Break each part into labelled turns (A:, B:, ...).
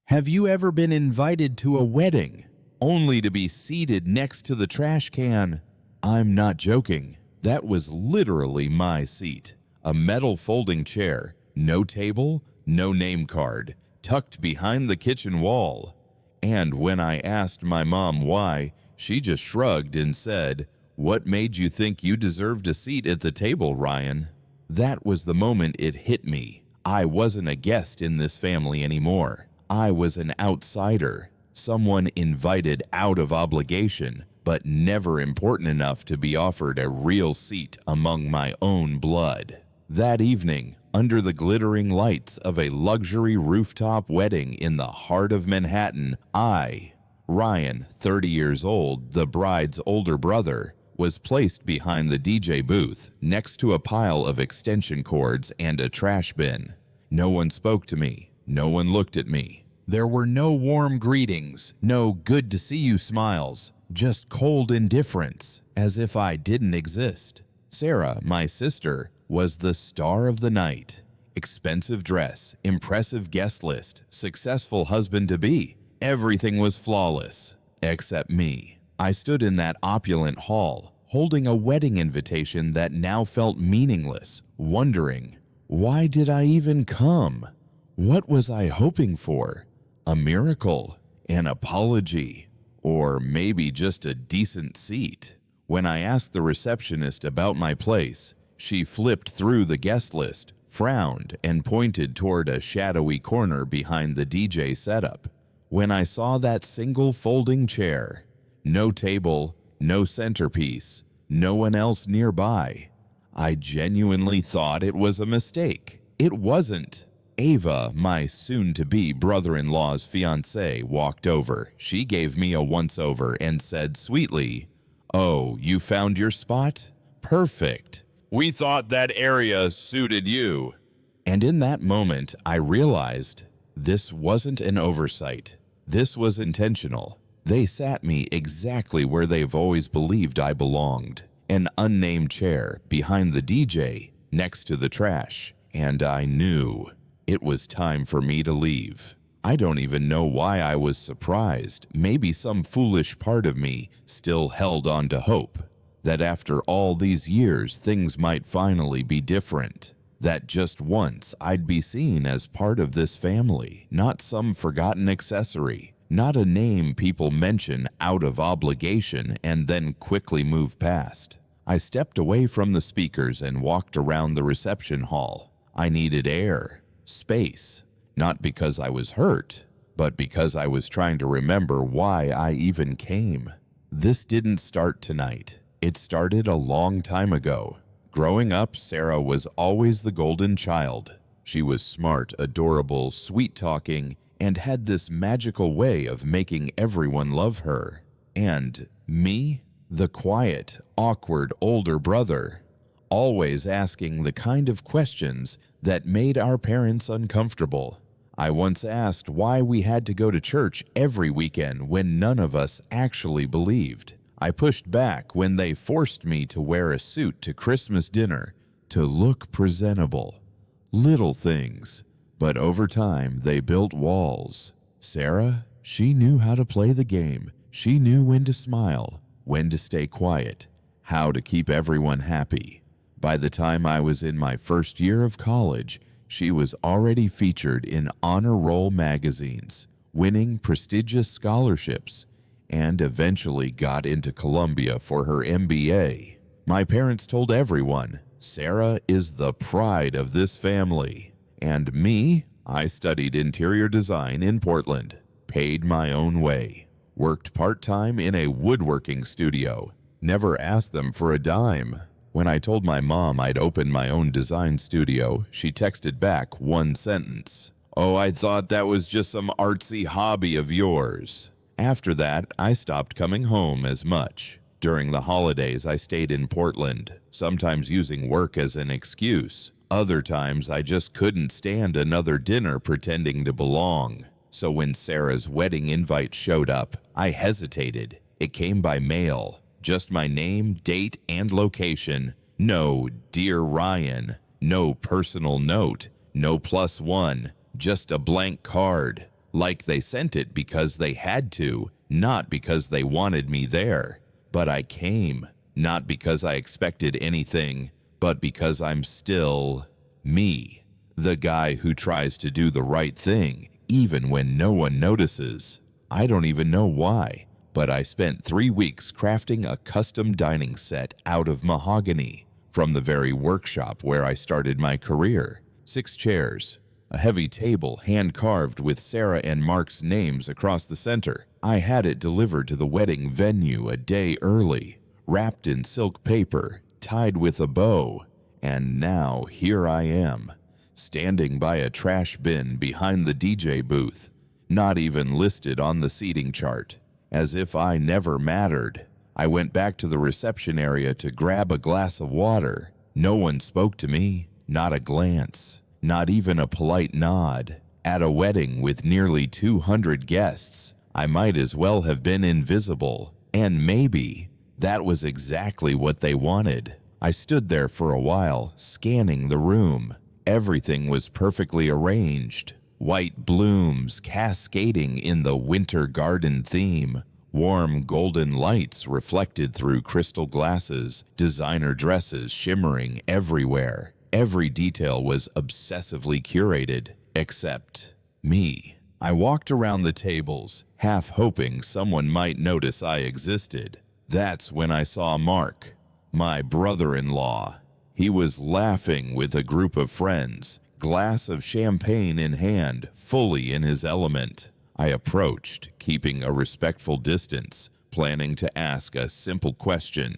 A: Have you ever been invited to a wedding only to be seated next to the trash can? I'm not joking. That was literally my seat. A metal folding chair, no table, no name card, tucked behind the kitchen wall. And when I asked my mom why, she just shrugged and said, "What made you think you deserved a seat at the table, Ryan?" That was the moment it hit me. I wasn't a guest in this family anymore. I was an outsider, someone invited out of obligation, but never important enough to be offered a real seat among my own blood. That evening, under the glittering lights of a luxury rooftop wedding in the heart of Manhattan, I, Ryan, 30 years old, the bride's older brother, was placed behind the DJ booth next to a pile of extension cords and a trash bin. No one spoke to me. No one looked at me. There were no warm greetings, no good to see you smiles, just cold indifference, as if I didn't exist. Sarah, my sister, was the star of the night. Expensive dress, impressive guest list, successful husband-to-be. Everything was flawless, except me. I stood in that opulent hall, holding a wedding invitation that now felt meaningless, wondering, why did I even come? What was I hoping for? A miracle? An apology? Or maybe just a decent seat? When I asked the receptionist about my place, she flipped through the guest list, frowned, and pointed toward a shadowy corner behind the DJ setup. When I saw that single folding chair, no table, no centerpiece, no one else nearby, I genuinely thought it was a mistake. It wasn't. Ava, my soon-to-be brother-in-law's fiancée, walked over. She gave me a once-over and said sweetly, "Oh, you found your spot? Perfect. We thought that area suited you." And in that moment, I realized this wasn't an oversight. This was intentional. They sat me exactly where they've always believed I belonged. An unnamed chair behind the DJ, next to the trash. And I knew it was time for me to leave. I don't even know why I was surprised. Maybe some foolish part of me still held on to hope that after all these years things might finally be different. That just once I'd be seen as part of this family, not some forgotten accessory, not a name people mention out of obligation and then quickly move past. I stepped away from the speakers and walked around the reception hall. I needed air. Space, not because I was hurt, but because I was trying to remember why I even came. This didn't start tonight. It started a long time ago. Growing up, Sarah was always the golden child. She was smart, adorable, sweet-talking, and had this magical way of making everyone love her. And me, the quiet, awkward older brother, always asking the kind of questions that made our parents uncomfortable. I once asked why we had to go to church every weekend when none of us actually believed. I pushed back when they forced me to wear a suit to Christmas dinner to look presentable. Little things, but over time they built walls. Sarah, she knew how to play the game. She knew when to smile, when to stay quiet, how to keep everyone happy. By the time I was in my first year of college, she was already featured in honor roll magazines, winning prestigious scholarships, and eventually got into Columbia for her MBA. My parents told everyone, Sarah is the pride of this family. And me, I studied interior design in Portland, paid my own way, worked part-time in a woodworking studio, never asked them for a dime. When I told my mom I'd opened my own design studio, she texted back one sentence. "Oh, I thought that was just some artsy hobby of yours." After that, I stopped coming home as much. During the holidays, I stayed in Portland, sometimes using work as an excuse. Other times, I just couldn't stand another dinner pretending to belong. So when Sarah's wedding invite showed up, I hesitated. It came by mail. Just my name, date, and location. No "Dear Ryan," no personal note, no +1, just a blank card. like they sent it because they had to, not because they wanted me there. But I came, not because I expected anything, but because I'm still me, the guy who tries to do the right thing, even when no one notices. I don't even know why, but I spent 3 weeks crafting a custom dining set out of mahogany from the very workshop where I started my career. 6 chairs, a heavy table hand-carved with Sarah and Mark's names across the center. I had it delivered to the wedding venue a day early, wrapped in silk paper, tied with a bow, and now here I am, standing by a trash bin behind the DJ booth, not even listed on the seating chart, as if I never mattered. I went back to the reception area to grab a glass of water. No one spoke to me, not a glance, not even a polite nod. At a wedding with nearly 200 guests, I might as well have been invisible, and maybe that was exactly what they wanted. I stood there for a while, scanning the room. Everything was perfectly arranged. White blooms cascading in the winter garden theme. Warm golden lights reflected through crystal glasses. Designer dresses shimmering everywhere. Every detail was obsessively curated, except me. I walked around the tables, half hoping someone might notice I existed. That's when I saw Mark, my brother-in-law. He was laughing with a group of friends, glass of champagne in hand, fully in his element. I approached, keeping a respectful distance, planning to ask a simple question.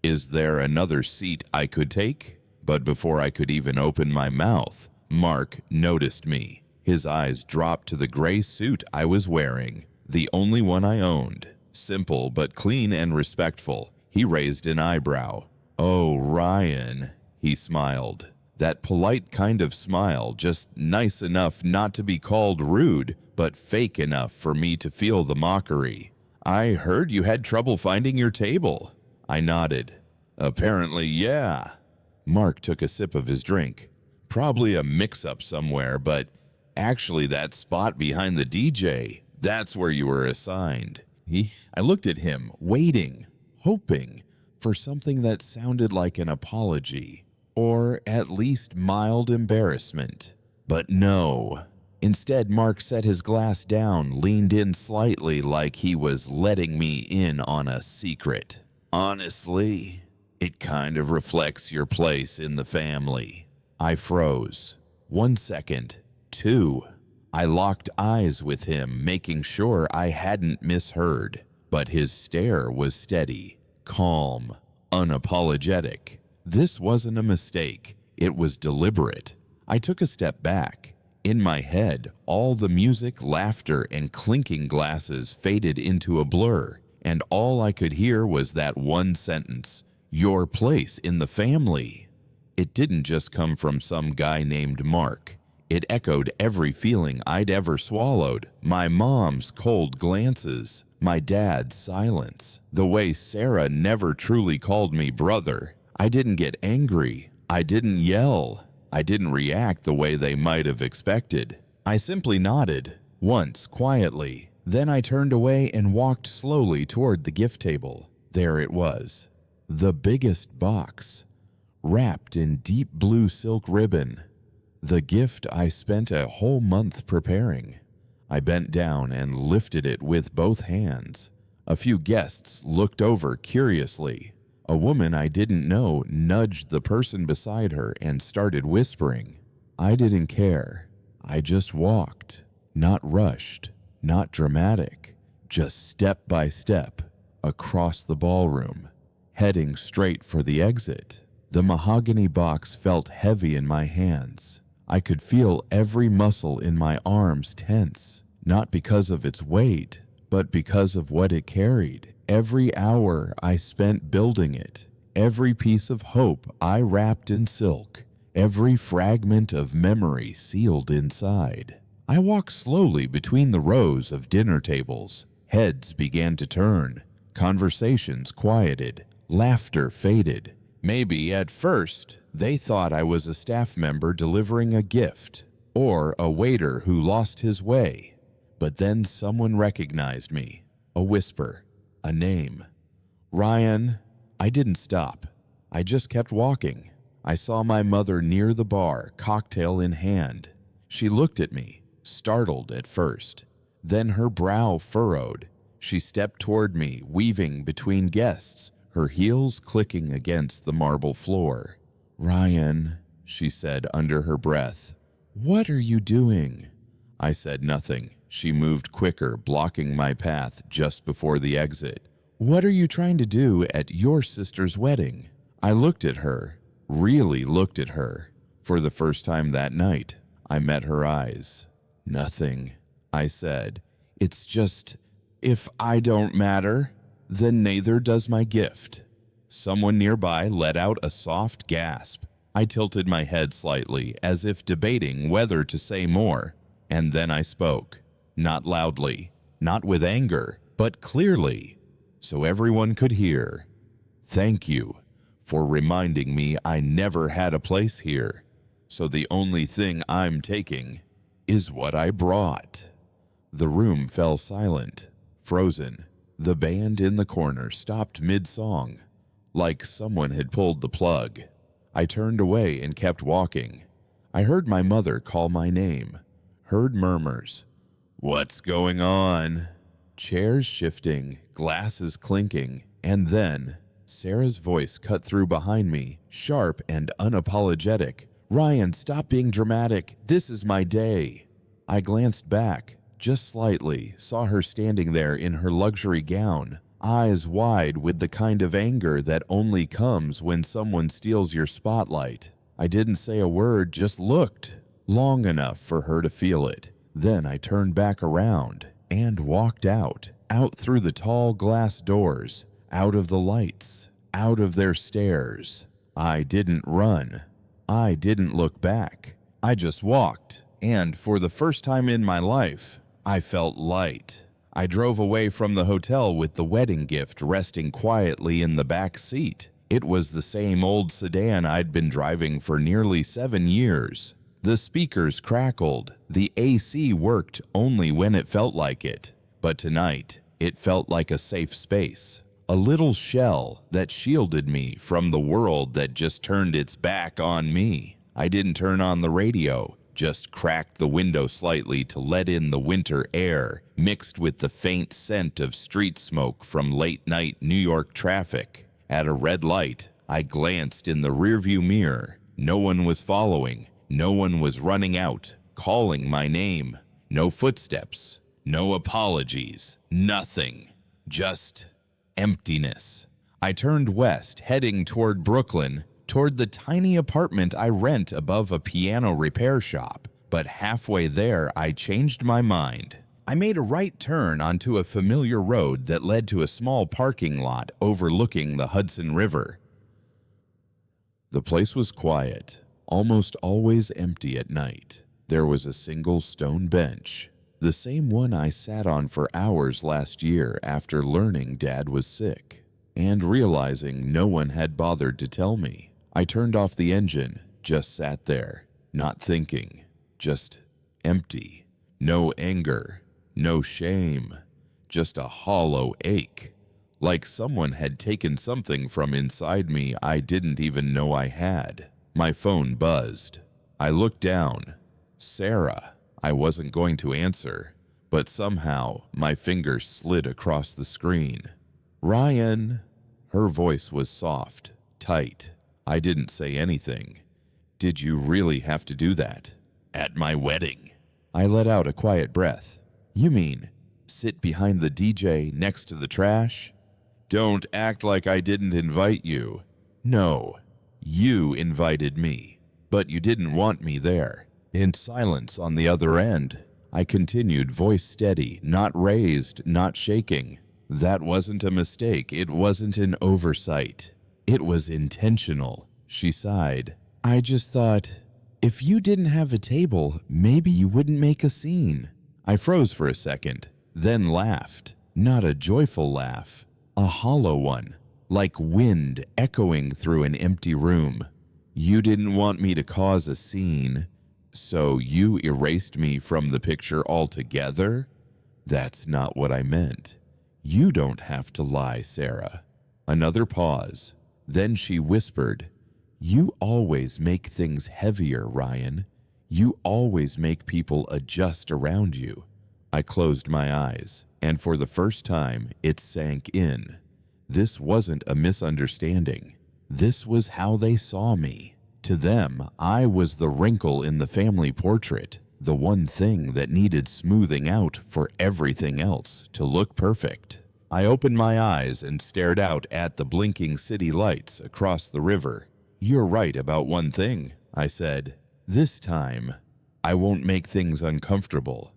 A: Is there another seat I could take? But before I could even open my mouth, Mark noticed me. His eyes dropped to the gray suit I was wearing, the only one I owned. Simple but clean and respectful. He raised an eyebrow. "Oh, Ryan," he smiled. That polite kind of smile, just nice enough not to be called rude, but fake enough for me to feel the mockery. "I heard you had trouble finding your table." I nodded. "Apparently, yeah." Mark took a sip of his drink. "Probably a mix-up somewhere, but actually that spot behind the DJ, that's where you were assigned." I looked at him, waiting, hoping for something that sounded like an apology, or at least mild embarrassment. But no. Instead, Mark set his glass down, leaned in slightly like he was letting me in on a secret. "Honestly, it kind of reflects your place in the family." I froze. 1 second. 2. I locked eyes with him, making sure I hadn't misheard. But his stare was steady, calm, unapologetic. This wasn't a mistake. It was deliberate. I took a step back. In my head, all the music, laughter, and clinking glasses faded into a blur, and all I could hear was that one sentence, "Your place in the family." It didn't just come from some guy named Mark. It echoed every feeling I'd ever swallowed. My mom's cold glances, my dad's silence, the way Sarah never truly called me brother. I didn't get angry. I didn't yell. I didn't react the way they might have expected. I simply nodded, once quietly. Then I turned away and walked slowly toward the gift table. There it was, the biggest box, wrapped in deep blue silk ribbon. The gift I spent a whole month preparing. I bent down and lifted it with both hands. A few guests looked over curiously. A woman I didn't know nudged the person beside her and started whispering. I didn't care. I just walked, not rushed, not dramatic, just step by step across the ballroom, heading straight for the exit. The mahogany box felt heavy in my hands. I could feel every muscle in my arms tense, not because of its weight, but because of what it carried. Every hour I spent building it, every piece of hope I wrapped in silk, every fragment of memory sealed inside. I walked slowly between the rows of dinner tables. Heads began to turn, conversations quieted, laughter faded. Maybe at first they thought I was a staff member delivering a gift, or a waiter who lost his way. But then someone recognized me. A whisper, a name. Ryan. I didn't stop. I just kept walking. I saw my mother near the bar, cocktail in hand. She looked at me, startled at first. Then her brow furrowed. She stepped toward me, weaving between guests, her heels clicking against the marble floor. Ryan, she said under her breath. What are you doing? I said nothing. She moved quicker, blocking my path just before the exit. What are you trying to do at your sister's wedding? I looked at her, really looked at her. For the first time that night, I met her eyes. Nothing, I said. It's just, if I don't matter, then neither does my gift. Someone nearby let out a soft gasp. I tilted my head slightly, as if debating whether to say more, and then I spoke. Not loudly, not with anger, but clearly, so everyone could hear. Thank you for reminding me I never had a place here, so the only thing I'm taking is what I brought. The room fell silent, frozen. The band in the corner stopped mid-song, like someone had pulled the plug. I turned away and kept walking. I heard my mother call my name, heard murmurs. What's going on? Chairs shifting, glasses clinking, and then Sarah's voice cut through behind me, sharp and unapologetic. Ryan, stop being dramatic. This is my day. I glanced back, just slightly, saw her standing there in her luxury gown, eyes wide with the kind of anger that only comes when someone steals your spotlight. I didn't say a word, just looked, long enough for her to feel it. Then I turned back around and walked out through the tall glass doors, out of the lights, out of their stares. I didn't run. I didn't look back. I just walked, and for the first time in my life, I felt light. I drove away from the hotel with the wedding gift resting quietly in the back seat. It was the same old sedan I'd been driving for nearly 7 years. The speakers crackled. The AC worked only when it felt like it. But tonight, it felt like a safe space. A little shell that shielded me from the world that just turned its back on me. I didn't turn on the radio, just cracked the window slightly to let in the winter air, mixed with the faint scent of street smoke from late-night New York traffic. At a red light, I glanced in the rearview mirror. No one was following. No one was running out, calling my name. No footsteps, no apologies, nothing. Just emptiness. I turned west, heading toward Brooklyn, toward the tiny apartment I rent above a piano repair shop. But halfway there, I changed my mind. I made a right turn onto a familiar road that led to a small parking lot overlooking the Hudson River. The place was quiet. Almost always empty at night. There was a single stone bench, the same one I sat on for hours last year after learning Dad was sick, and realizing no one had bothered to tell me. I turned off the engine, just sat there, not thinking, just empty. No anger, no shame, just a hollow ache, like someone had taken something from inside me I didn't even know I had. My phone buzzed. I looked down. Sarah. I wasn't going to answer, but somehow my fingers slid across the screen. Ryan. Her voice was soft, tight. I didn't say anything. Did you really have to do that? At my wedding? I let out a quiet breath. You mean, sit behind the DJ next to the trash? Don't act like I didn't invite you. No. You invited me, but you didn't want me there. In silence on the other end, I continued, voice steady, not raised, not shaking. That wasn't a mistake. It wasn't an oversight. It was intentional. She sighed. I just thought, if you didn't have a table, maybe you wouldn't make a scene. I froze for a second, then laughed. Not a joyful laugh, a hollow one. Like wind echoing through an empty room. You didn't want me to cause a scene, so you erased me from the picture altogether? That's not what I meant. You don't have to lie, Sarah. Another pause. Then she whispered, You always make things heavier, Ryan. You always make people adjust around you. I closed my eyes, and for the first time, it sank in. This wasn't a misunderstanding. This was how they saw me. To them, I was the wrinkle in the family portrait, the one thing that needed smoothing out for everything else to look perfect. I opened my eyes and stared out at the blinking city lights across the river. You're right about one thing, I said. This time, I won't make things uncomfortable.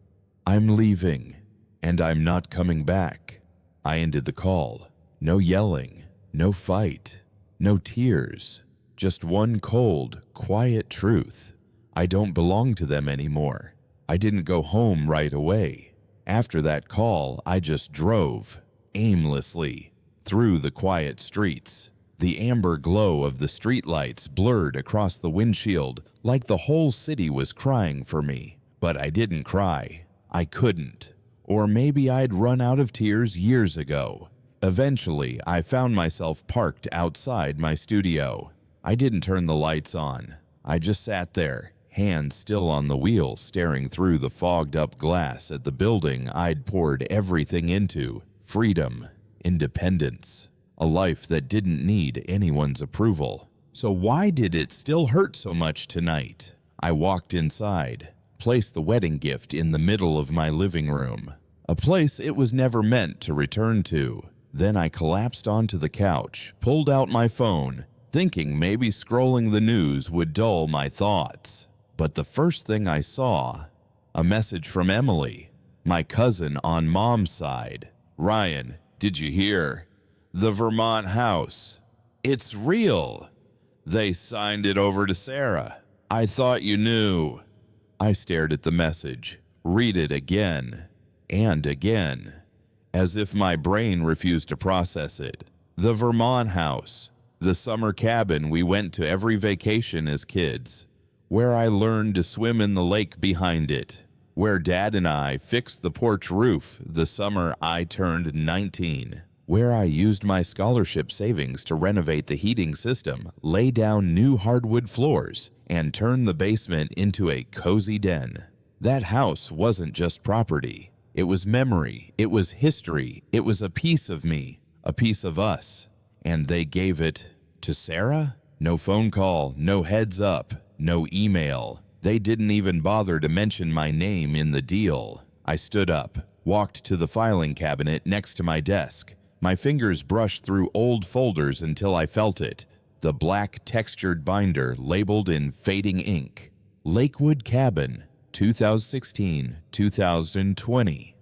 A: I'm leaving, and I'm not coming back. I ended the call. No yelling, no fight, no tears. Just one cold, quiet truth. I don't belong to them anymore. I didn't go home right away. After that call, I just drove, aimlessly, through the quiet streets. The amber glow of the streetlights blurred across the windshield like the whole city was crying for me. But I didn't cry. I couldn't. Or maybe I'd run out of tears years ago. Eventually, I found myself parked outside my studio. I didn't turn the lights on. I just sat there, hands still on the wheel, staring through the fogged-up glass at the building I'd poured everything into. Freedom, independence, a life that didn't need anyone's approval. So why did it still hurt so much tonight? I walked inside, placed the wedding gift in the middle of my living room, a place it was never meant to return to. Then I collapsed onto the couch, pulled out my phone, thinking maybe scrolling the news would dull my thoughts. But the first thing I saw, a message from Emily, my cousin on Mom's side. Ryan, did you hear? The Vermont house. It's real. They signed it over to Sarah. I thought you knew. I stared at the message, read it again and again, as if my brain refused to process it. The Vermont house, the summer cabin we went to every vacation as kids, where I learned to swim in the lake behind it, where Dad and I fixed the porch roof the summer I turned 19, where I used my scholarship savings to renovate the heating system, lay down new hardwood floors, and turn the basement into a cozy den. That house wasn't just property. It was memory. It was history. It was a piece of me, a piece of us. And they gave it to Sarah? No phone call, no heads up, no email. They didn't even bother to mention my name in the deal. I stood up, walked to the filing cabinet next to my desk. My fingers brushed through old folders until I felt it. The black textured binder labeled in fading ink. Lakewood Cabin, 2016-2020.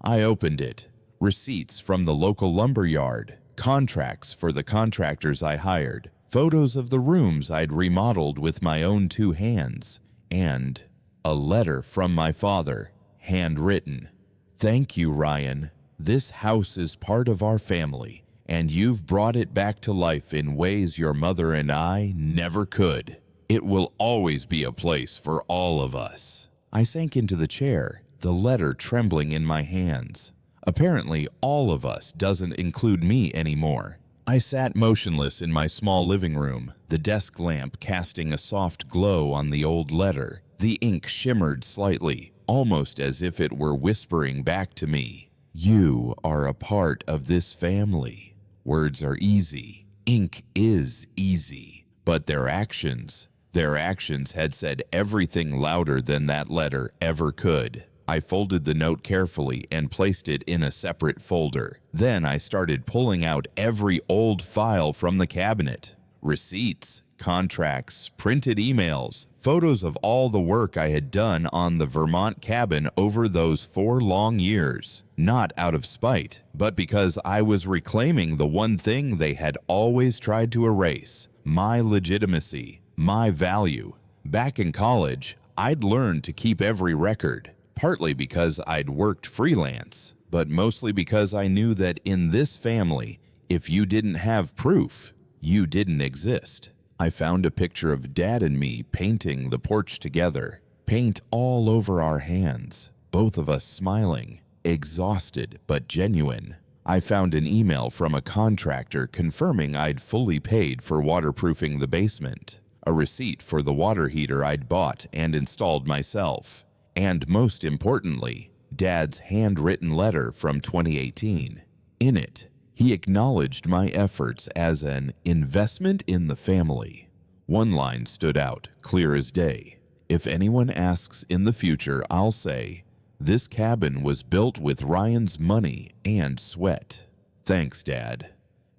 A: I opened it. Receipts from the local lumber yard, contracts for the contractors I hired, photos of the rooms I'd remodeled with my own two hands, and a letter from my father, handwritten. Thank you, Ryan. This house is part of our family, and you've brought it back to life in ways your mother and I never could. It will always be a place for all of us. I sank into the chair, the letter trembling in my hands. Apparently, all of us doesn't include me anymore. I sat motionless in my small living room, the desk lamp casting a soft glow on the old letter. The ink shimmered slightly, almost as if it were whispering back to me. You are a part of this family. Words are easy. Ink is easy. But their actions had said everything louder than that letter ever could. I folded the note carefully and placed it in a separate folder. Then I started pulling out every old file from the cabinet. Receipts, contracts, printed emails, photos of all the work I had done on the Vermont cabin over those 4 long years. Not out of spite, but because I was reclaiming the one thing they had always tried to erase: my legitimacy, my value. Back in college, I'd learned to keep every record, partly because I'd worked freelance, but mostly because I knew that in this family, if you didn't have proof, you didn't exist. I found a picture of Dad and me painting the porch together, paint all over our hands, both of us smiling. exhausted but genuine. I found an email from a contractor confirming I'd fully paid for waterproofing the basement, a receipt for the water heater I'd bought and installed myself, and most importantly, Dad's handwritten letter from 2018. In it, he acknowledged my efforts as an investment in the family. One line stood out, clear as day. If anyone asks in the future, I'll say, "This cabin was built with Ryan's money and sweat." Thanks, Dad.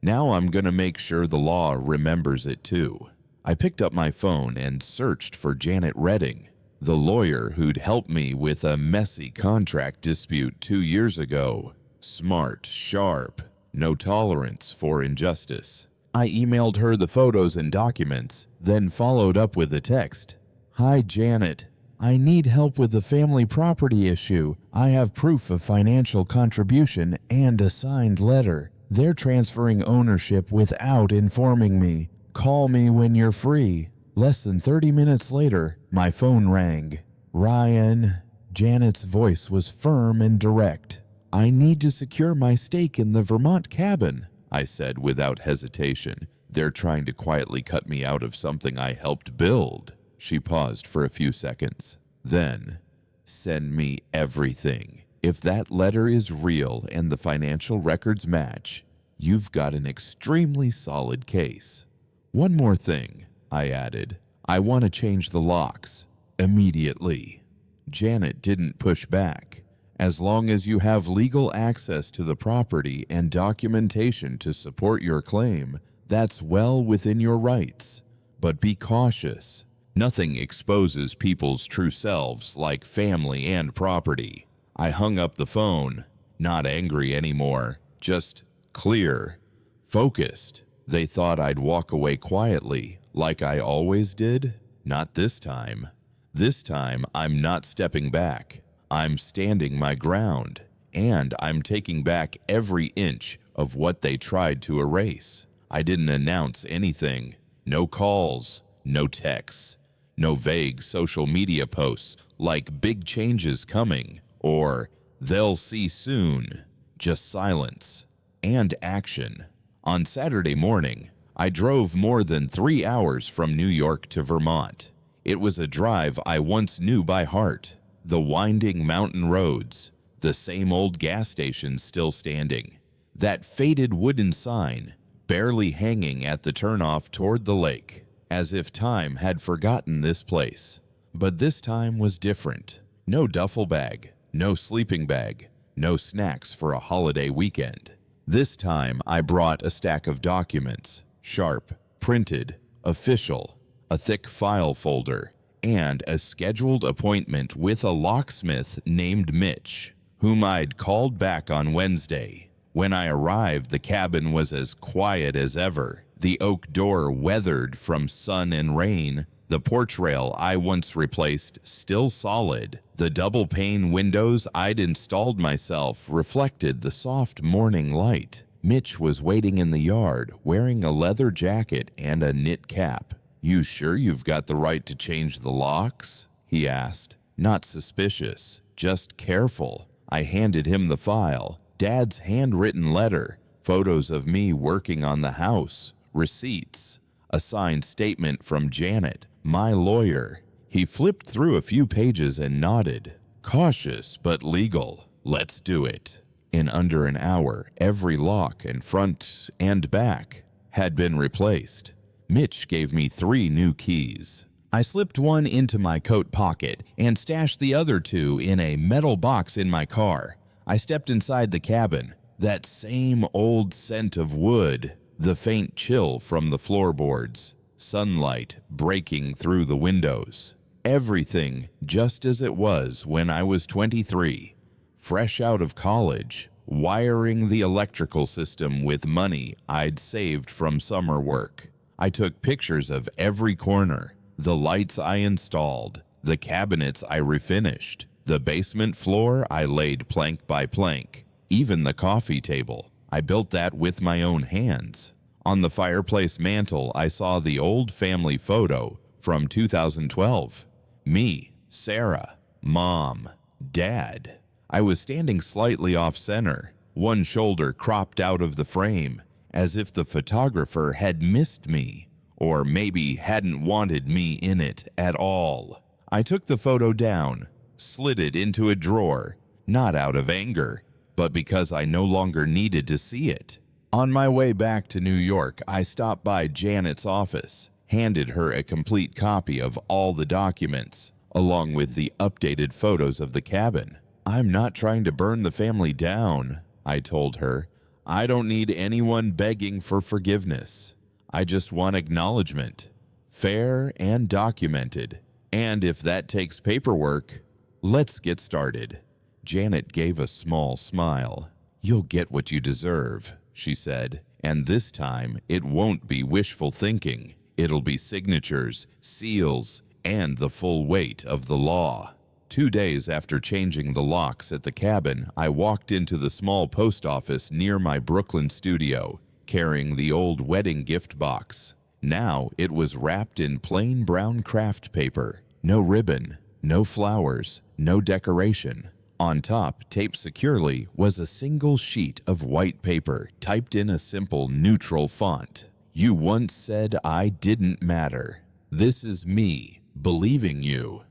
A: Now I'm gonna make sure the law remembers it too. I picked up my phone and searched for Janet Redding, the lawyer who'd helped me with a messy contract dispute 2 years ago. Smart, sharp, no tolerance for injustice. I emailed her the photos and documents, then followed up with a text. "Hi, Janet. I need help with the family property issue. I have proof of financial contribution and a signed letter. They're transferring ownership without informing me. Call me when you're free." Less than 30 minutes later, my phone rang. "Ryan." Janet's voice was firm and direct. "I need to secure my stake in the Vermont cabin," I said without hesitation. "They're trying to quietly cut me out of something I helped build." She paused for a few seconds. Then, "Send me everything. If that letter is real and the financial records match, you've got an extremely solid case. One more thing," I added. "I want to change the locks. Immediately." Janet didn't push back. "As long as you have legal access to the property and documentation to support your claim, that's well within your rights. But be cautious. Nothing exposes people's true selves like family and property." I hung up the phone, not angry anymore, just clear, focused. They thought I'd walk away quietly, like I always did. Not this time. This time, I'm not stepping back. I'm standing my ground, and I'm taking back every inch of what they tried to erase. I didn't announce anything. No calls, no texts, no vague social media posts like "big changes coming" or "they'll see soon." Just silence and action. On Saturday morning, I drove more than 3 hours from New York to Vermont. It was a drive I once knew by heart. The winding mountain roads, the same old gas stations still standing, that faded wooden sign barely hanging at the turnoff toward the lake, as if time had forgotten this place. But this time was different. No duffel bag, no sleeping bag, no snacks for a holiday weekend. This time I brought a stack of documents, sharp, printed, official, a thick file folder, and a scheduled appointment with a locksmith named Mitch, whom I'd called back on Wednesday. When I arrived, the cabin was as quiet as ever, the oak door weathered from sun and rain, the porch rail I once replaced still solid. The double-pane windows I'd installed myself reflected the soft morning light. Mitch was waiting in the yard, wearing a leather jacket and a knit cap. "You sure you've got the right to change the locks?" he asked. Not suspicious, just careful. I handed him the file, Dad's handwritten letter, photos of me working on the house, receipts, a signed statement from Janet, my lawyer. He flipped through a few pages and nodded. "Cautious but legal. Let's do it." In under an hour, every lock and front and back had been replaced. Mitch gave me 3 new keys. I slipped one into my coat pocket and stashed the other 2 in a metal box in my car. I stepped inside the cabin. That same old scent of wood, the faint chill from the floorboards, sunlight breaking through the windows. Everything just as it was when I was 23, fresh out of college, wiring the electrical system with money I'd saved from summer work. I took pictures of every corner, the lights I installed, the cabinets I refinished, the basement floor I laid plank by plank, even the coffee table. I built that with my own hands. On the fireplace mantel, I saw the old family photo from 2012. Me, Sarah, Mom, Dad. I was standing slightly off-center, one shoulder cropped out of the frame, as if the photographer had missed me, or maybe hadn't wanted me in it at all. I took the photo down, slid it into a drawer, not out of anger, but because I no longer needed to see it. On my way back to New York, I stopped by Janet's office, handed her a complete copy of all the documents, along with the updated photos of the cabin. "I'm not trying to burn the family down," I told her. "I don't need anyone begging for forgiveness. I just want acknowledgement, fair and documented. And if that takes paperwork, let's get started." Janet gave a small smile. "You'll get what you deserve," she said, "and this time it won't be wishful thinking. It'll be signatures, seals, and the full weight of the law." 2 days after changing the locks at the cabin, I walked into the small post office near my Brooklyn studio, carrying the old wedding gift box. Now it was wrapped in plain brown craft paper. No ribbon, no flowers, no decoration. On top, taped securely, was a single sheet of white paper typed in a simple neutral font. "You once said I didn't matter. This is me, believing you.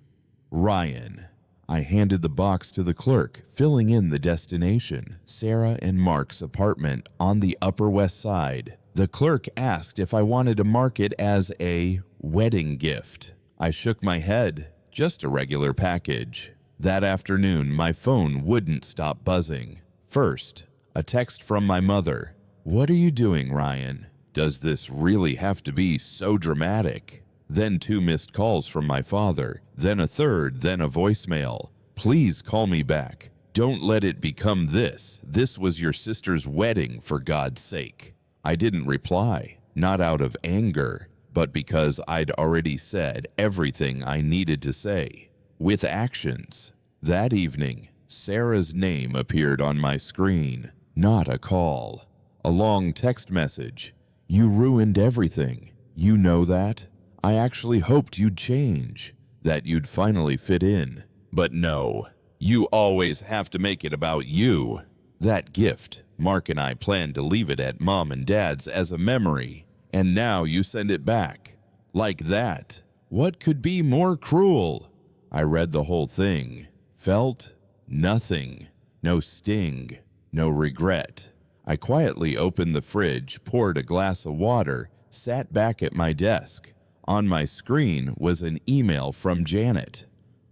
A: Ryan." I handed the box to the clerk, filling in the destination, Sarah and Mark's apartment on the Upper West Side. The clerk asked if I wanted to mark it as a wedding gift. I shook my head. Just a regular package. That afternoon, my phone wouldn't stop buzzing. First, a text from my mother. "What are you doing, Ryan? Does this really have to be so dramatic?" Then 2 missed calls from my father, then a third, then a voicemail. "Please call me back. Don't let it become this. This was your sister's wedding, for God's sake." I didn't reply, not out of anger, but because I'd already said everything I needed to say. With actions. That evening, Sarah's name appeared on my screen, not a call. A long text message. "You ruined everything. You know that? I actually hoped you'd change, that you'd finally fit in. But no, you always have to make it about you. That gift, Mark and I planned to leave it at Mom and Dad's as a memory, and now you send it back. Like that. What could be more cruel?" I read the whole thing. Felt nothing. No sting. No regret. I quietly opened the fridge, poured a glass of water, sat back at my desk. On my screen was an email from Janet.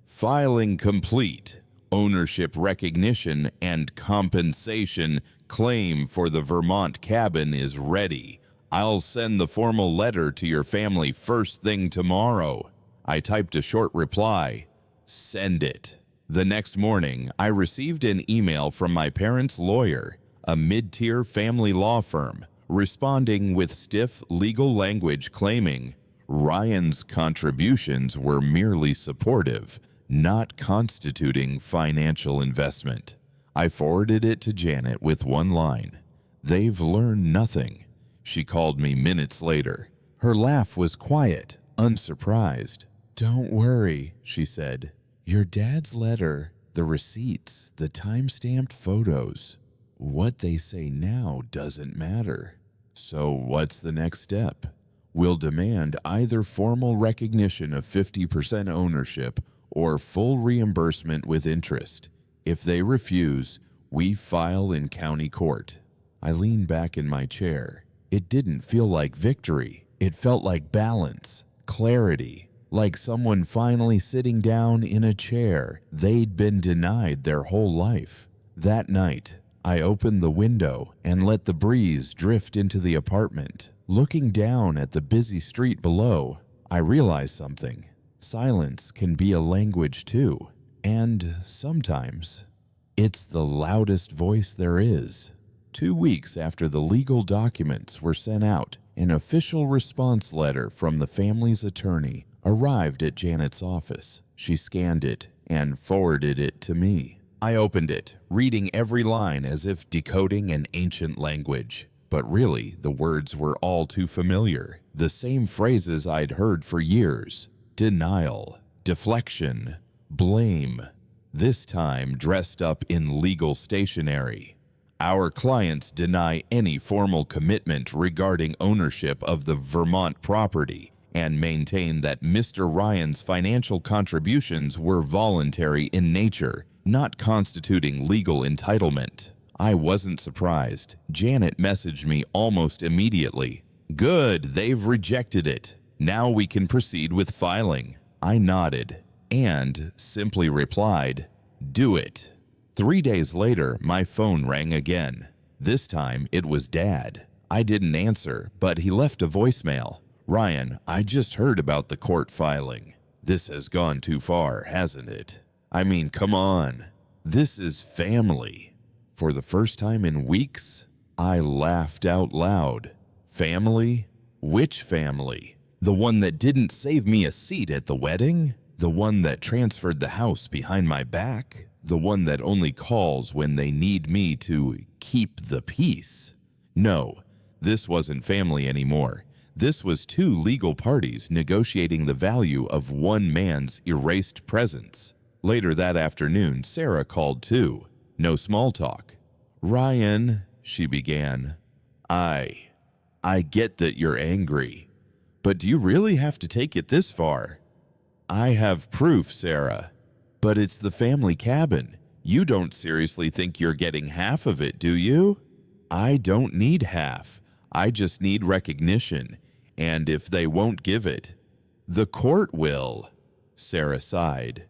A: "Filing complete. Ownership recognition and compensation claim for the Vermont cabin is ready. I'll send the formal letter to your family first thing tomorrow." I typed a short reply. "Send it." The next morning, I received an email from my parents' lawyer, a mid-tier family law firm, responding with stiff legal language claiming Ryan's contributions were merely supportive, not constituting financial investment. I forwarded it to Janet with one line. "They've learned nothing." She called me minutes later. Her laugh was quiet, unsurprised. "Don't worry," she said. "Your dad's letter, the receipts, the time-stamped photos. What they say now doesn't matter. So what's the next step? We'll demand either formal recognition of 50% ownership or full reimbursement with interest. If they refuse, we file in county court." I leaned back in my chair. It didn't feel like victory. It felt like balance, clarity, like someone finally sitting down in a chair they'd been denied their whole life. That night, I opened the window and let the breeze drift into the apartment. Looking down at the busy street below, I realized something. Silence can be a language too, and sometimes it's the loudest voice there is. 2 weeks after the legal documents were sent out, an official response letter from the family's attorney arrived at Janet's office. She scanned it and forwarded it to me. I opened it, reading every line as if decoding an ancient language. But really, the words were all too familiar. The same phrases I'd heard for years. Denial, deflection, blame. this time dressed up in legal stationery. Our clients deny any formal commitment regarding ownership of the Vermont property and maintain that Mr. Ryan's financial contributions were voluntary in nature, not constituting legal entitlement. I wasn't surprised. Janet messaged me almost immediately. "Good, they've rejected it. Now we can proceed with filing." I nodded and simply replied, "Do it." 3 days later, my phone rang again. This time, it was Dad. I didn't answer, but he left a voicemail. "Ryan, I just heard about the court filing. This has gone too far, hasn't it? I mean, come on. This is family." For the first time in weeks, I laughed out loud. Family? Which family? The one that didn't save me a seat at the wedding? The one that transferred the house behind my back? The one that only calls when they need me to keep the peace? No, this wasn't family anymore. This was two legal parties negotiating the value of one man's erased presence. Later that afternoon, Sarah called too. No small talk. "Ryan," she began, I get that you're angry, but do you really have to take it this far?" "I have proof, Sarah. But it's the family cabin. You don't seriously think you're getting half of it, do you?" "I don't need half. I just need recognition. And if they won't give it, the court will." Sarah sighed.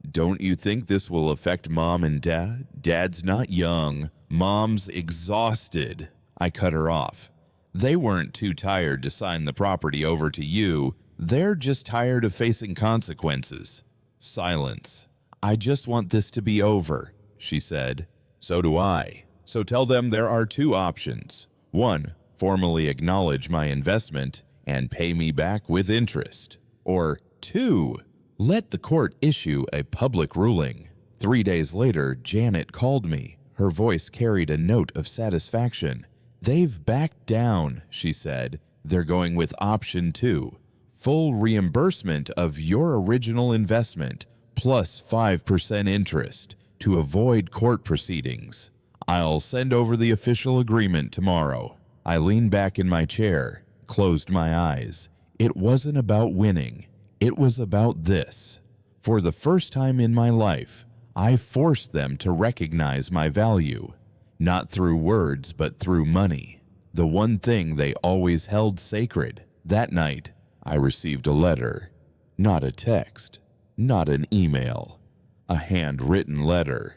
A: "Don't you think this will affect Mom and Dad? Dad's not young. Mom's exhausted." I cut her off. "They weren't too tired to sign the property over to you. They're just tired of facing consequences." Silence. "I just want this to be over," she said. "So do I. So tell them there are two options. One, formally acknowledge my investment and pay me back with interest. Or two, let the court issue a public ruling." 3 days later, Janet called me. Her voice carried a note of satisfaction. "They've backed down," she said. "They're going with option 2. Full reimbursement of your original investment, plus 5% interest, to avoid court proceedings. I'll send over the official agreement tomorrow." I leaned back in my chair, closed my eyes. It wasn't about winning. It was about this. For the first time in my life, I forced them to recognize my value. Not through words, but through money. The one thing they always held sacred. That night, I received a letter. Not a text. Not an email. A handwritten letter.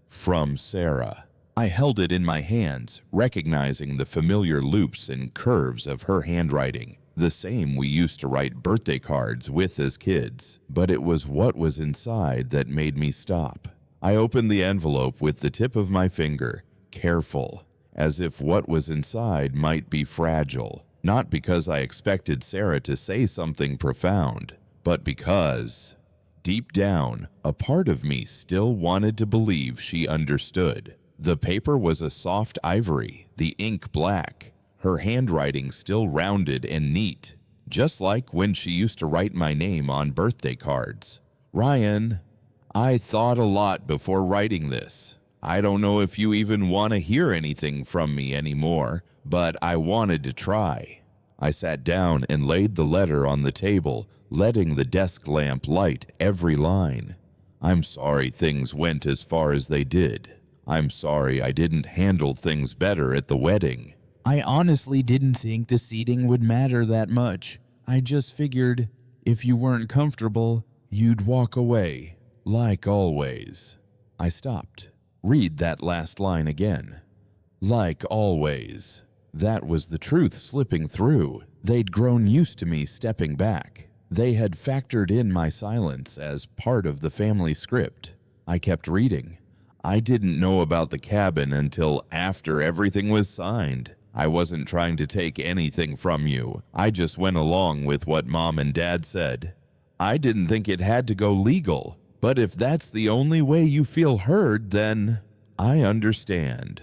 A: From Sarah. I held it in my hands, recognizing the familiar loops and curves of her handwriting, the same we used to write birthday cards with as kids. But it was what was inside that made me stop. I opened the envelope with the tip of my finger, careful, as if what was inside might be fragile. Not because I expected Sarah to say something profound, but because, deep down, a part of me still wanted to believe she understood. The paper was a soft ivory, the ink black, her handwriting still rounded and neat, just like when she used to write my name on birthday cards. "Ryan, I thought a lot before writing this. I don't know if you even want to hear anything from me anymore, but I wanted to try." I sat down and laid the letter on the table, letting the desk lamp light every line. "I'm sorry things went as far as they did. I'm sorry I didn't handle things better at the wedding.
B: I honestly didn't think the seating would matter that much. I just figured if you weren't comfortable, you'd walk away.
A: Like always." I stopped. Read that last line again. Like always. That was the truth slipping through. They'd grown used to me stepping back. They had factored in my silence as part of the family script. I kept reading. "I didn't know about the cabin until after everything was signed. I wasn't trying to take anything from you. I just went along with what Mom and Dad said. I didn't think it had to go legal. But if that's the only way you feel heard, then I understand."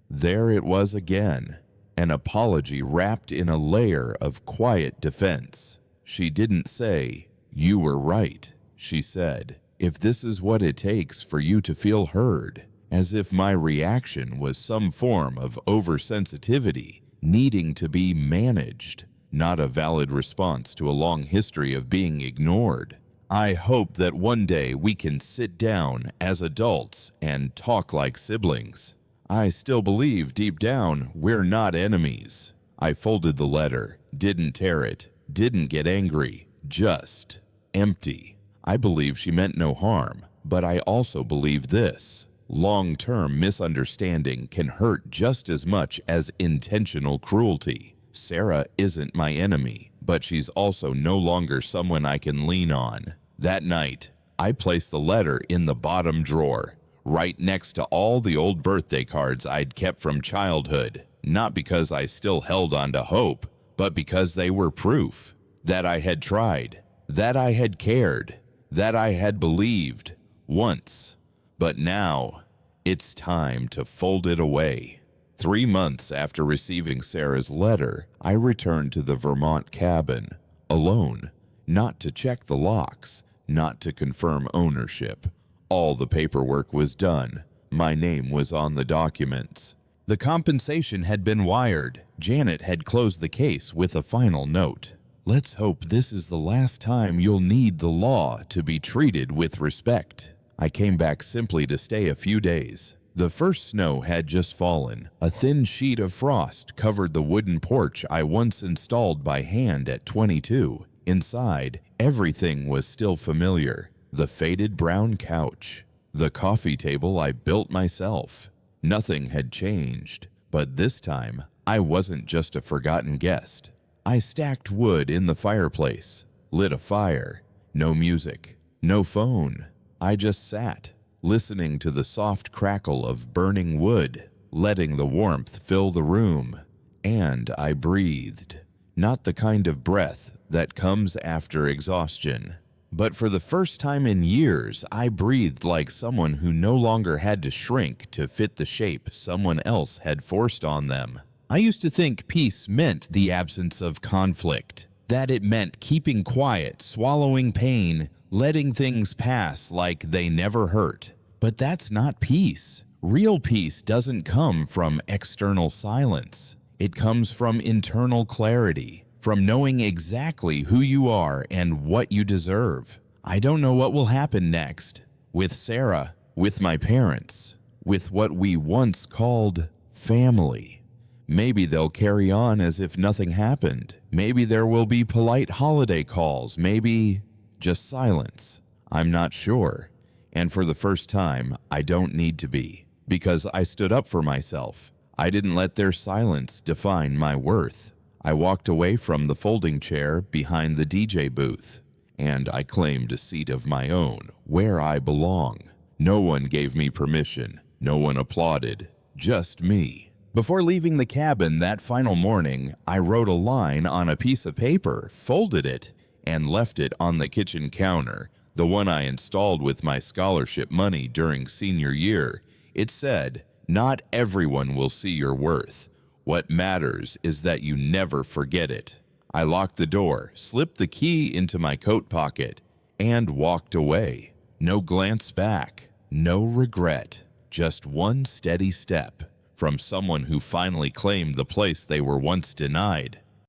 A: There it was again. An apology wrapped in a layer of quiet defense. She didn't say, "You were right," she said. if this is what it takes for you to feel heard, as if my reaction was some form of oversensitivity needing to be managed, not a valid response to a long history of being ignored. I hope that one day we can sit down as adults and talk like siblings. I still believe deep down we're not enemies. I folded the letter, didn't tear it, didn't get angry, just empty. I believe she meant no harm, but I also believe this. Long-term misunderstanding can hurt just as much as intentional cruelty. Sarah isn't my enemy, but she's also no longer someone I can lean on. That night, I placed the letter in the bottom drawer, right next to all the old birthday cards I'd kept from childhood, not because I still held on to hope, but because they were proof that I had tried, that I had cared, that I had believed once. But now, it's time to fold it away. 3 months after receiving Sarah's letter, I returned to the Vermont cabin, alone, not to check the locks, not to confirm ownership. All the paperwork was done. My name was on the documents. The compensation had been wired. Janet had closed the case with a final note. Let's hope this is the last time you'll need the law to be treated with respect. I came back simply to stay a few days. The first snow had just fallen. A thin sheet of frost covered the wooden porch I once installed by hand at 22. Inside, everything was still familiar. The faded brown couch, the coffee table I built myself. Nothing had changed, but this time, I wasn't just a forgotten guest. I stacked wood in the fireplace, lit a fire. No music, no phone. I just sat, listening to the soft crackle of burning wood, letting the warmth fill the room. And I breathed. Not the kind of breath that comes after exhaustion. But for the first time in years, I breathed like someone who no longer had to shrink to fit the shape someone else had forced on them. I used to think peace meant the absence of conflict, that it meant keeping quiet, swallowing pain, letting things pass like they never hurt. But that's not peace. Real peace doesn't come from external silence. It comes from internal clarity, from knowing exactly who you are and what you deserve. I don't know what will happen next. With Sarah, with my parents, with what we once called family. Maybe they'll carry on as if nothing happened. Maybe there will be polite holiday calls. Maybe just silence. I'm not sure. And for the first time, I don't need to be, because I stood up for myself. I didn't let their silence define my worth. I walked away from the folding chair behind the DJ booth, and I claimed a seat of my own where I belong. No one gave me permission. No one applauded. Just me. Before leaving the cabin that final morning, I wrote a line on a piece of paper, folded it, and left it on the kitchen counter, the one I installed with my scholarship money during senior year. It said, "Not everyone will see your worth. What matters is that you never forget it." I locked the door, slipped the key into my coat pocket, and walked away. No glance back, no regret, just one steady step from someone who finally claimed the place they were once denied.